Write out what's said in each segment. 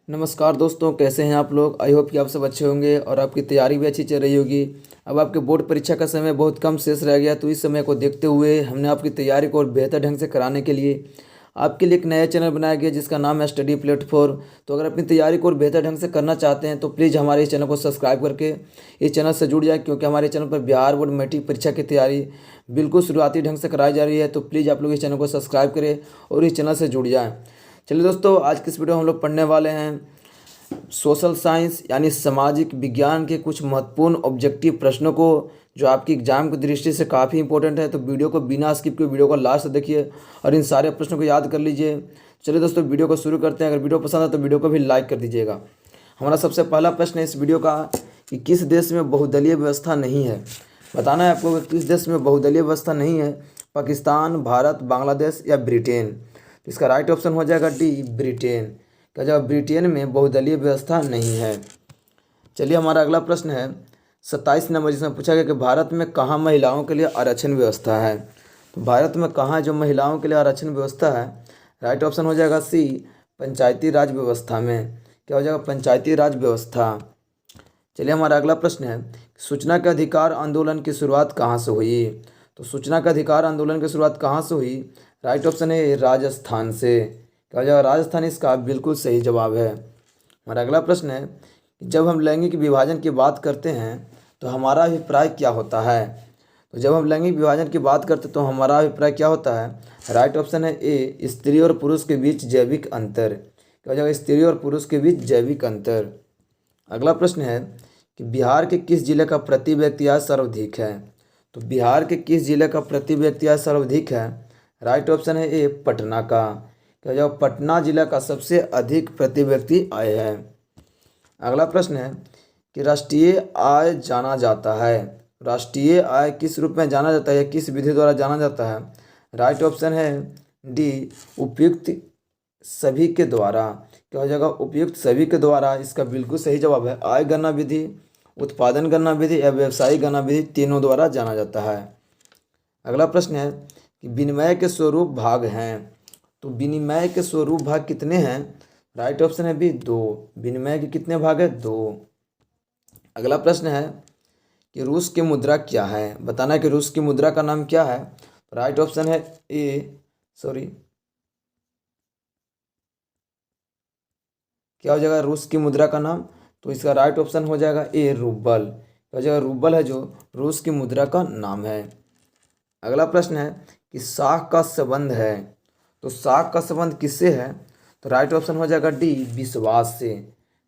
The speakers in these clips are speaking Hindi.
नमस्कार दोस्तों, कैसे हैं आप लोग। आई होप कि आप सब अच्छे होंगे और आपकी तैयारी भी अच्छी चल रही होगी। अब आपके बोर्ड परीक्षा का समय बहुत कम शेष रह गया, तो इस समय को देखते हुए हमने आपकी तैयारी को और बेहतर ढंग से कराने के लिए आपके लिए एक नया चैनल बनाया गया जिसका नाम है स्टडी प्लेटफॉर्म। तो अगर अपनी तैयारी को और बेहतर ढंग से करना चाहते हैं तो प्लीज़ हमारे इस चैनल को सब्सक्राइब करके इस चैनल से जुड़ जाए, क्योंकि हमारे चैनल पर बिहार बोर्ड मैट्रिक परीक्षा की तैयारी बिल्कुल शुरुआती ढंग से कराई जा रही है। तो प्लीज़ आप लोग इस चैनल को सब्सक्राइब करें और इस चैनल से जुड़ जाएँ। चलिए दोस्तों, आज की इस वीडियो में हम लोग पढ़ने वाले हैं सोशल साइंस यानी सामाजिक विज्ञान के कुछ महत्वपूर्ण ऑब्जेक्टिव प्रश्नों को, जो आपकी एग्जाम की दृष्टि से काफ़ी इंपॉर्टेंट है। तो वीडियो को बिना स्किप किए वीडियो को लास्ट तक देखिए और इन सारे प्रश्नों को याद कर लीजिए। चलिए दोस्तों, वीडियो को शुरू करते हैं। अगर वीडियो पसंद है तो वीडियो को भी लाइक कर दीजिएगा। हमारा सबसे पहला प्रश्न है इस वीडियो का कि किस देश में बहुदलीय व्यवस्था नहीं है। बताना है आपको कि किस देश में बहुदलीय व्यवस्था नहीं है। पाकिस्तान, भारत, बांग्लादेश या ब्रिटेन। तो इसका राइट ऑप्शन हो जाएगा डी, ब्रिटेन। क्या जवाब ब्रिटेन में बहुदलीय व्यवस्था नहीं है। चलिए हमारा अगला प्रश्न है 27 नंबर, जिसमें पूछा गया कि भारत में कहाँ महिलाओं के लिए आरक्षण व्यवस्था है। तो भारत में कहाँ जो महिलाओं के लिए आरक्षण व्यवस्था है, राइट ऑप्शन हो जाएगा सी, पंचायती राज व्यवस्था में। क्या हो जाएगा, पंचायती राज व्यवस्था। चलिए हमारा अगला प्रश्न है सूचना के अधिकार आंदोलन की शुरुआत कहाँ से हुई। तो सूचना का अधिकार आंदोलन की शुरुआत कहाँ से हुई, राइट ऑप्शन है राजस्थान से। क्या हो जाएगा, राजस्थान इसका बिल्कुल सही जवाब है। हमारा अगला प्रश्न है कि जब हम लैंगिक विभाजन की बात करते हैं तो हमारा अभिप्राय क्या होता है। तो जब हम लैंगिक विभाजन की बात करते हैं तो हमारा अभिप्राय क्या होता है, राइट ऑप्शन है ए, स्त्री और पुरुष के बीच जैविक अंतर। क्या हो जाएगा, स्त्री और पुरुष के बीच जैविक अंतर। अगला प्रश्न है कि बिहार के किस जिले का प्रति व्यक्ति आय सर्वाधिक है। तो बिहार के किस जिले का प्रति व्यक्ति आय सर्वाधिक है, राइट ऑप्शन है ए, पटना का। क्या जो पटना जिला का सबसे अधिक प्रति व्यक्ति आय है। अगला प्रश्न है कि राष्ट्रीय आय जाना जाता है, राष्ट्रीय आय किस रूप में जाना जाता है, किस विधि द्वारा जाना जाता है, राइट ऑप्शन है डी, उपयुक्त सभी के द्वारा। क्या हो जाएगा, उपयुक्त सभी के द्वारा इसका बिल्कुल सही जवाब है। आय गणना विधि, उत्पादन गणना विधि या व्यवसायिक गणना विधि, तीनों द्वारा जाना जाता है। अगला प्रश्न है कि विनिमय के स्वरूप भाग हैं। तो विनिमय के स्वरूप भाग कितने हैं, राइट ऑप्शन है बी, दो। विनिमय के कितने भाग है, दो। अगला प्रश्न है कि रूस की मुद्रा क्या है। बताना है कि रूस की मुद्रा का नाम क्या है। राइट ऑप्शन है ए, क्या हो जाएगा रूस की मुद्रा का नाम। तो इसका राइट ऑप्शन हो जाएगा ए, रूबल। क्या हो जाएगा, रूबल है जो रूस की मुद्रा का नाम है। अगला प्रश्न है कि साख का संबंध है। तो साख का संबंध किससे है, तो राइट ऑप्शन हो जाएगा डी, विश्वास से।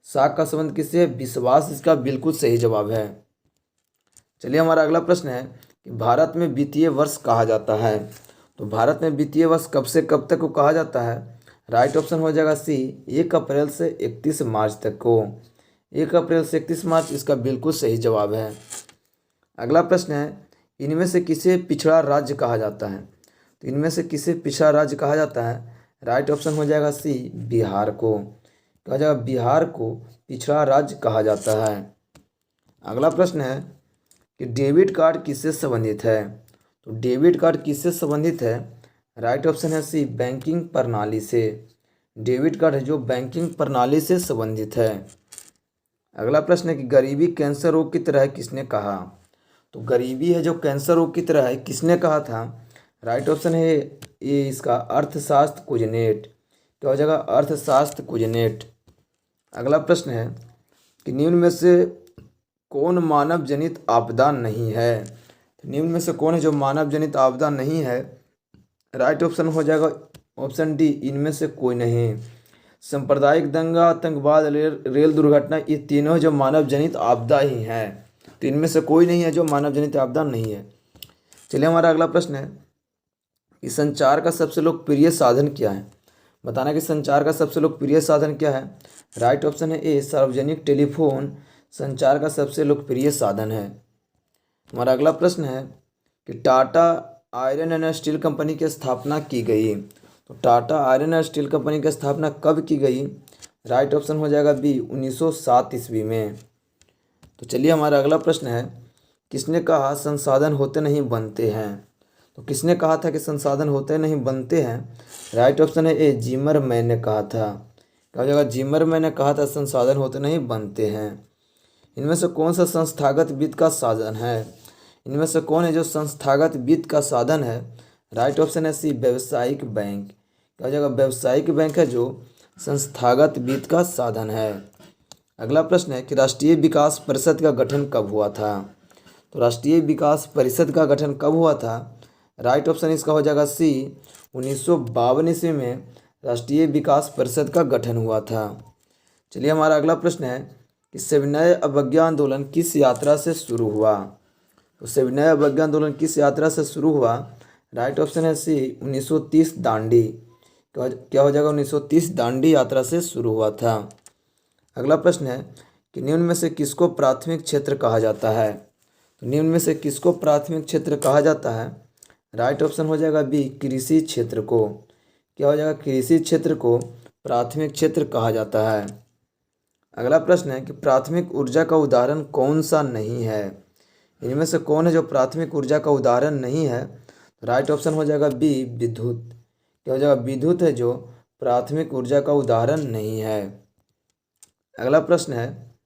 साख का संबंध किससे है, विश्वास, इसका बिल्कुल सही जवाब है। चलिए हमारा अगला प्रश्न है कि भारत में वित्तीय वर्ष कहा जाता है। तो भारत में वित्तीय वर्ष कब से कब तक को कहा जाता है, राइट ऑप्शन हो जाएगा सी, 1 अप्रैल से 31 मार्च तक को। 1 अप्रैल से 31 मार्च इसका बिल्कुल सही जवाब है। अगला प्रश्न है इनमें से किसे पिछड़ा राज्य कहा जाता है। तो इनमें से किसे पिछड़ा राज्य कहा जाता है, राइट ऑप्शन हो जाएगा सी, बिहार को। कहा जाएगा बिहार को पिछड़ा राज्य कहा जाता है। अगला प्रश्न है कि डेबिट कार्ड किससे संबंधित है। तो डेबिट कार्ड किससे संबंधित है, राइट ऑप्शन है सी, बैंकिंग प्रणाली से। डेबिट कार्ड है जो बैंकिंग प्रणाली से संबंधित है। अगला प्रश्न है कि गरीबी कैंसर रोग की तरह है, किसने कहा। तो गरीबी है जो कैंसर रोग की तरह है, किसने कहा था, राइट ऑप्शन है ये इसका अर्थशास्त्र कुजनेट। क्या हो जाएगा, अर्थशास्त्र कुजनेट। अगला प्रश्न है कि निम्न में से कौन मानव जनित आपदा नहीं है। तो निम्न में से कौन है जो मानव जनित आपदा नहीं है, राइट ऑप्शन हो जाएगा ऑप्शन डी, इनमें से कोई नहीं। सांप्रदायिक दंगा, आतंकवाद, रेल दुर्घटना, ये तीनों जो मानव जनित आपदा ही हैं। तो इनमें से कोई नहीं है जो मानव जनित आपदा नहीं है। चलिए हमारा अगला प्रश्न है कि संचार का सबसे लोकप्रिय साधन क्या है। बताना कि संचार का सबसे लोकप्रिय साधन क्या है, राइट ऑप्शन है ए, सार्वजनिक टेलीफोन संचार का सबसे लोकप्रिय साधन है। हमारा अगला प्रश्न है कि Tata iron and steel company की स्थापना की गई। तो Tata iron and steel company की स्थापना कब की गई, राइट ऑप्शन हो जाएगा बी, 1907 ईस्वी में। तो चलिए हमारा अगला प्रश्न है किसने कहा संसाधन होते नहीं बनते हैं। तो किसने कहा था कि संसाधन होते नहीं बनते हैं, राइट ऑप्शन है ए, जिमर मैन ने कहा था। क्या हो जाएगा, जिमरमैन ने कहा था संसाधन होते नहीं बनते हैं। इनमें से कौन सा संस्थागत वित्त का साधन है? इनमें से कौन है जो संस्थागत वित्त का साधन है? राइट ऑप्शन है सी, व्यवसायिक बैंक। क्या हो जाएगा, व्यवसायिक बैंक है जो संस्थागत वित्त का साधन है। अगला प्रश्न है कि राष्ट्रीय विकास परिषद का गठन कब हुआ था? तो राष्ट्रीय विकास परिषद का गठन कब हुआ था? राइट ऑप्शन इसका हो जाएगा सी, 1952 ईस्वी में राष्ट्रीय विकास परिषद का गठन हुआ था। चलिए हमारा अगला प्रश्न है कि सविनय अवज्ञा आंदोलन किस यात्रा से शुरू हुआ? तो सविनय अवज्ञा आंदोलन किस यात्रा से शुरू हुआ? राइट ऑप्शन है सी, 1930 दांडी। क्या हो जाएगा, 1930 दांडी यात्रा से शुरू हुआ था। अगला प्रश्न है कि निम्न में से किसको प्राथमिक क्षेत्र कहा जाता है? तो निम्न में से किसको प्राथमिक क्षेत्र कहा जाता है? राइट ऑप्शन हो जाएगा बी, कृषि क्षेत्र को। क्या हो जाएगा, कृषि क्षेत्र को प्राथमिक क्षेत्र कहा जाता है। अगला प्रश्न है कि प्राथमिक ऊर्जा का उदाहरण कौन सा नहीं है? इनमें से कौन है जो प्राथमिक ऊर्जा का उदाहरण नहीं है? राइट ऑप्शन हो जाएगा बी, विद्युत। क्या हो जाएगा, विद्युत है जो प्राथमिक ऊर्जा का उदाहरण नहीं है। अगला प्रश्न है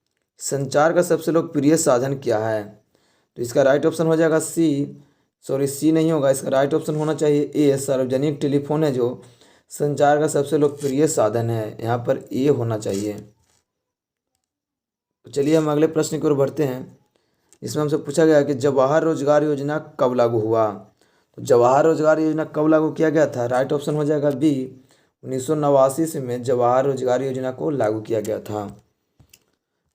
संचार का सबसे लोकप्रिय साधन क्या है? तो इसका राइट ऑप्शन हो जाएगा सी नहीं होगा, इसका राइट ऑप्शन होना चाहिए ए, सार्वजनिक टेलीफोन है जो संचार का सबसे लोकप्रिय साधन है। यहाँ पर ए होना चाहिए। तो चलिए हम अगले प्रश्न की ओर बढ़ते हैं। इसमें हमसे पूछा गया कि जवाहर रोजगार योजना कब लागू हुआ? तो जवाहर रोजगार योजना कब लागू किया गया था? राइट ऑप्शन हो जाएगा बी, 1989 में जवाहर रोजगार योजना को लागू किया गया था।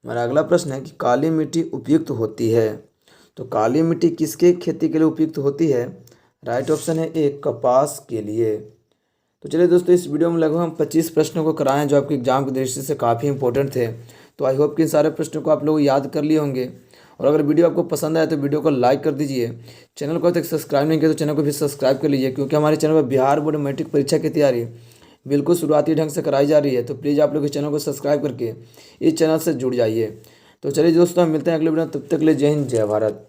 हमारा अगला प्रश्न है कि काली मिट्टी उपयुक्त होती है? तो काली मिट्टी किसके खेती के लिए उपयुक्त होती है? राइट ऑप्शन है ए, कपास के लिए। तो चलिए दोस्तों, इस वीडियो में लगभग हम 25 प्रश्नों को कराएं जो आपके एग्जाम की दृष्टि से काफ़ी इंपॉर्टेंट थे। तो आई होप कि इन सारे प्रश्नों को आप लोग याद कर लिए होंगे। और अगर वीडियो आपको पसंद आए तो वीडियो को लाइक कर दीजिए। चैनल को अभी तक सब्सक्राइब नहीं किया तो चैनल को भी सब्सक्राइब कर लीजिए, क्योंकि हमारे चैनल पर बिहार बोर्ड मैट्रिक परीक्षा की तैयारी बिल्कुल शुरुआती ढंग से कराई जा रही है। तो प्लीज़ आप लोग इस चैनल को सब्सक्राइब करके इस चैनल से जुड़ जाइए। तो चलिए दोस्तों, हम मिलते हैं अगले वीडियो में। तब तक के लिए जय हिंद, जय भारत।